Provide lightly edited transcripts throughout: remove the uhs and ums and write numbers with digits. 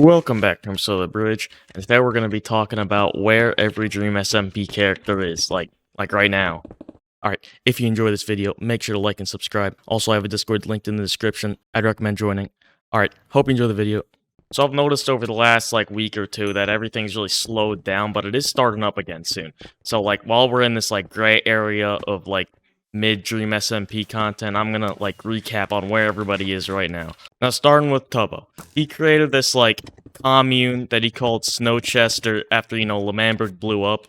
Welcome back to Solar Bridge, and today we're going to be talking about where every Dream SMP character is, like right now. Alright, if you enjoy this video, make sure to like and subscribe. Also, I have a Discord linked in the description. I'd recommend joining. Alright, hope you enjoy the video. So I've noticed over the last, week or two that everything's really slowed down, but it is starting up again soon. So, while we're in this, gray area of, mid-Dream SMP content, I'm gonna, recap on where everybody is right now. Now, starting with Tubbo. He created this, commune that he called Snowchester after, Lmanberg blew up.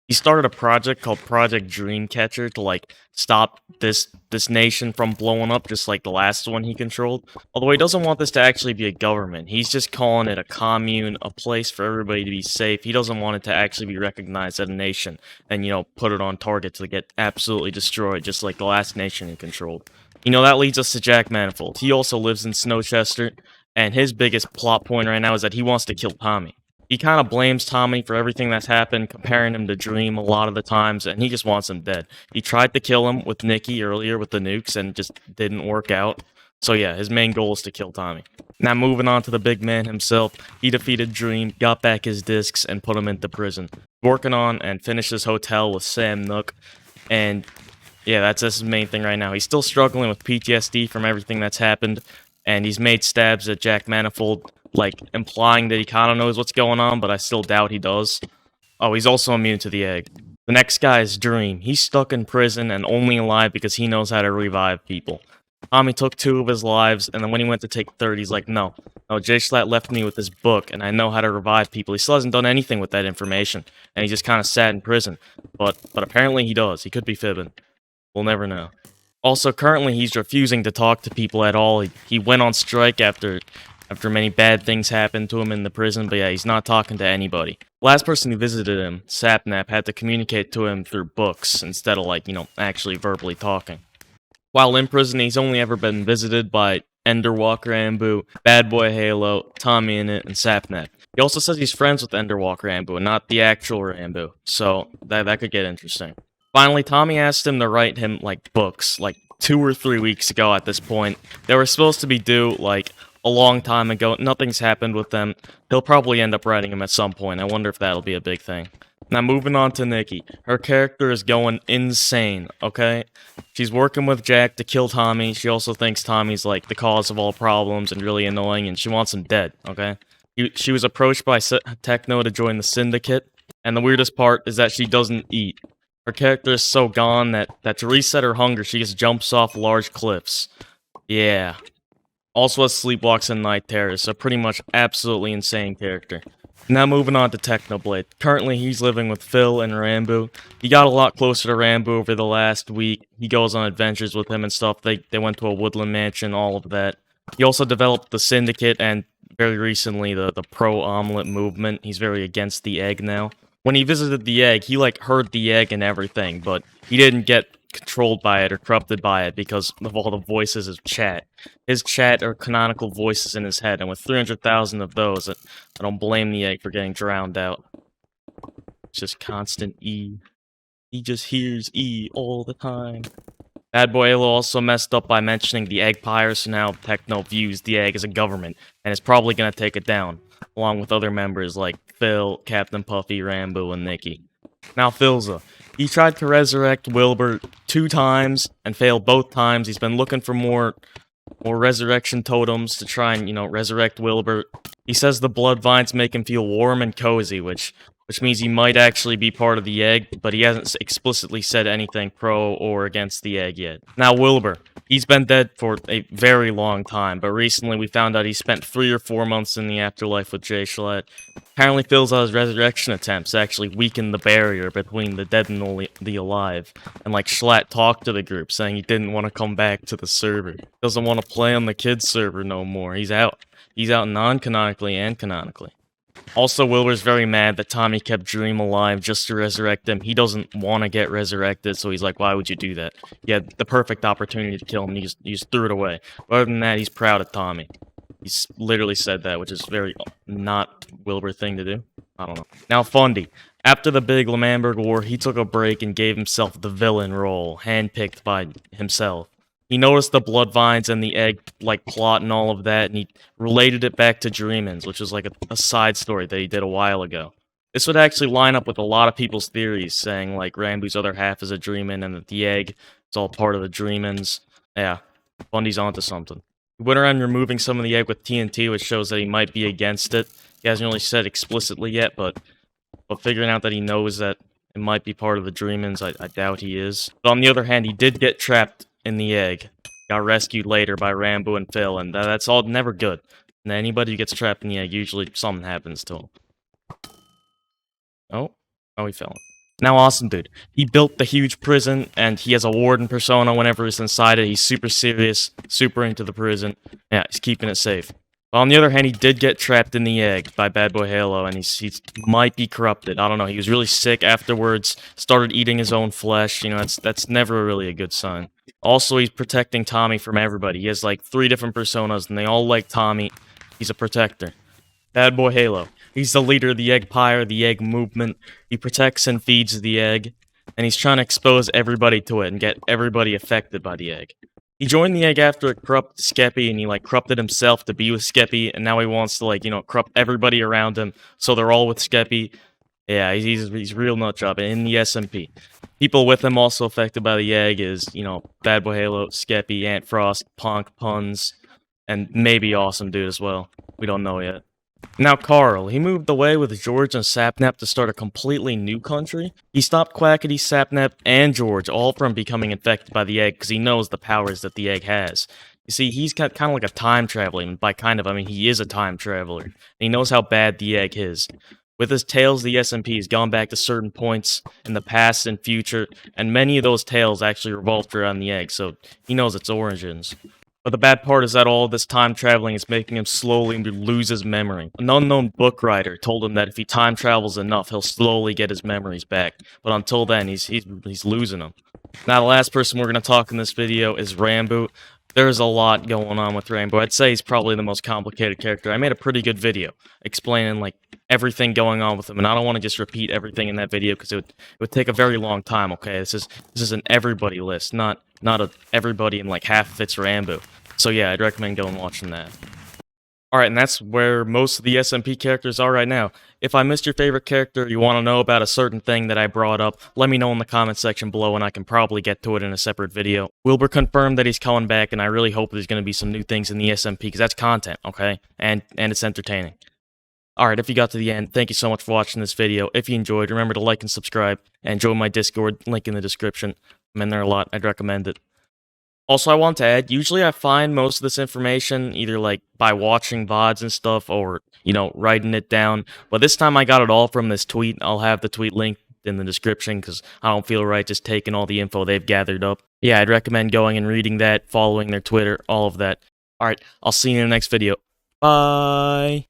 He started a project called Project Dreamcatcher to, stop this nation from blowing up just like the last one he controlled. Although he doesn't want this to actually be a government. He's just calling it a commune, a place for everybody to be safe. He doesn't want it to actually be recognized as a nation and, put it on target to get absolutely destroyed just like the last nation he controlled. That leads us to Jack Manifold. He also lives in Snowchester, and his biggest plot point right now is that he wants to kill Tommy. He kind of blames Tommy for everything that's happened, comparing him to Dream a lot of the times, and he just wants him dead. He tried to kill him with Nikki earlier with the nukes, and just didn't work out. So yeah, his main goal is to kill Tommy. Now moving on to the big man himself, he defeated Dream, got back his discs, and put him into prison. Working on and finished his hotel with Sam Nook, and yeah, that's his main thing right now. He's still struggling with PTSD from everything that's happened, and he's made stabs at Jack Manifold, implying that he kind of knows what's going on, but I still doubt he does. Oh, he's also immune to the egg. The next guy is Dream. He's stuck in prison and only alive because he knows how to revive people. Tommy took 2 of his lives, and then when he went to take 3rd, he's like, no, Jay Schlatt left me with this book, and I know how to revive people. He still hasn't done anything with that information, and he just kind of sat in prison. But apparently he does. He could be fibbing. We'll never know. Also, currently, he's refusing to talk to people at all. He went on strike after many bad things happened to him in the prison, but yeah, he's not talking to anybody. Last person who visited him, Sapnap, had to communicate to him through books instead of, actually verbally talking. While in prison, he's only ever been visited by Enderwalker Ranboo, BadBoyHalo, Tommyinnit, and Sapnap. He also says he's friends with Enderwalker Ranboo, not the actual Ranboo, so that could get interesting. Finally, Tommy asked him to write him, books, 2 or 3 weeks ago at this point. They were supposed to be due, a long time ago. Nothing's happened with them. He'll probably end up writing them at some point. I wonder if that'll be a big thing. Now, moving on to Nikki. Her character is going insane, okay? She's working with Jack to kill Tommy. She also thinks Tommy's, the cause of all problems and really annoying, and she wants him dead, okay? She was approached by Techno to join the Syndicate, and the weirdest part is that she doesn't eat. Her character is so gone that to reset her hunger, she just jumps off large cliffs. Yeah. Also has sleepwalks and night terrors, so pretty much absolutely insane character. Now moving on to Technoblade. Currently he's living with Phil and Ranboo. He got a lot closer to Ranboo over the last week. He goes on adventures with him and stuff. They went to a woodland mansion, all of that. He also developed the Syndicate and very recently the pro-omelet movement. He's very against the egg now. When he visited the egg, he heard the egg and everything, but he didn't get controlled by it or corrupted by it because of all the voices of chat. His chat are canonical voices in his head, and with 300,000 of those, I don't blame the egg for getting drowned out. It's just constant E. He just hears E all the time. BadBoyHalo also messed up by mentioning the Eggpire, so now Techno views the egg as a government, and is probably gonna take it down, along with other members like Phil, Captain Puffy, Ranboo, and Nikki. Now Philza. He tried to resurrect Wilbur 2 times and failed both times. He's been looking for more resurrection totems to try and, resurrect Wilbur. He says the blood vines make him feel warm and cozy, which means he might actually be part of the egg, but he hasn't explicitly said anything pro or against the egg yet. Now Wilbur. He's been dead for a very long time, but recently we found out he spent 3 or 4 months in the afterlife with Jay Schlatt. Apparently Phil's resurrection attempts actually weakened the barrier between the dead and the alive. And Schlatt talked to the group, saying he didn't want to come back to the server. Doesn't want to play on the kids server no more. He's out. He's out non-canonically and canonically. Also, Wilbur's very mad that Tommy kept Dream alive just to resurrect him. He doesn't want to get resurrected, so he's like, why would you do that? He had the perfect opportunity to kill him, he just threw it away. But other than that, he's proud of Tommy. He's literally said that, which is very not Wilbur thing to do. I don't know. Now, Fundy. After the big Lmanberg war, he took a break and gave himself the villain role, handpicked by himself. He noticed the blood vines and the egg, like, plot and all of that, and he related it back to Dreamins, which was like a side story that he did a while ago. This would actually line up with a lot of people's theories, saying, like, Ranboo's other half is a Dreamin and that the egg is all part of the Dreamins. Yeah, Bundy's onto something. He went around removing some of the egg with TNT, which shows that he might be against it. He hasn't really said explicitly yet, but figuring out that he knows that it might be part of the Dreamins, I doubt he is. But on the other hand, he did get trapped in the egg. Got rescued later by Ranboo and Phil, and that's all never good. And anybody who gets trapped in the egg, usually something happens to him. Oh, he fell. Now, awesome dude. He built the huge prison, and he has a warden persona whenever he's inside it. He's super serious, super into the prison. Yeah, he's keeping it safe. But on the other hand, he did get trapped in the egg by BadBoyHalo, and he might be corrupted. I don't know. He was really sick afterwards, started eating his own flesh. You know, that's never really a good sign. Also, he's protecting Tommy from everybody. He has like 3 different personas, and they all like Tommy. He's a protector. BadBoyHalo. He's the leader of the Eggpire, the egg movement. He protects and feeds the egg, and he's trying to expose everybody to it and get everybody affected by the egg. He joined the egg after it corrupted Skeppy, and he, like, corrupted himself to be with Skeppy, and now he wants to, like, you know, corrupt everybody around him, so they're all with Skeppy. Yeah, he's real nutjob in the SMP. People with him also affected by the egg is, you know, BadBoyHalo, Skeppy, Ant Frost, Punk, Puns, and maybe Awesome Dude as well. We don't know yet. Now Carl, he moved away with George and Sapnap to start a completely new country. He stopped Quackity, Sapnap, and George, all from becoming infected by the egg, because he knows the powers that the egg has. You see, he's kind of like a time traveler, and by kind of, I mean he is a time traveler, and he knows how bad the egg is. With his tales, the SMP has gone back to certain points in the past and future, and many of those tales actually revolved around the egg, so he knows its origins. But the bad part is that all this time traveling is making him slowly lose his memory. An unknown book writer told him that if he time travels enough, he'll slowly get his memories back. But until then, he's losing them. Now, the last person we're going to talk in this video is Ranboo. There's a lot going on with Ranboo. I'd say he's probably the most complicated character. I made a pretty good video explaining, like, everything going on with him, and I don't want to just repeat everything in that video because it would take a very long time. Okay, this is an everybody list, not a everybody, and like half of it's Ranboo. So yeah, I'd recommend going and watching that. Alright, and that's where most of the SMP characters are right now. If I missed your favorite character, you want to know about a certain thing that I brought up, let me know in the comment section below and I can probably get to it in a separate video. Wilbur confirmed that he's coming back, and I really hope there's going to be some new things in the SMP, because that's content, okay? And it's entertaining. Alright, if you got to the end, thank you so much for watching this video. If you enjoyed, remember to like and subscribe, and join my Discord, link in the description. I'm in there a lot, I'd recommend it. Also, I want to add, usually I find most of this information either, like, by watching VODs and stuff, or, you know, writing it down. But this time I got it all from this tweet. I'll have the tweet linked in the description, because I don't feel right just taking all the info they've gathered up. Yeah, I'd recommend going and reading that, following their Twitter, all of that. Alright, I'll see you in the next video. Bye!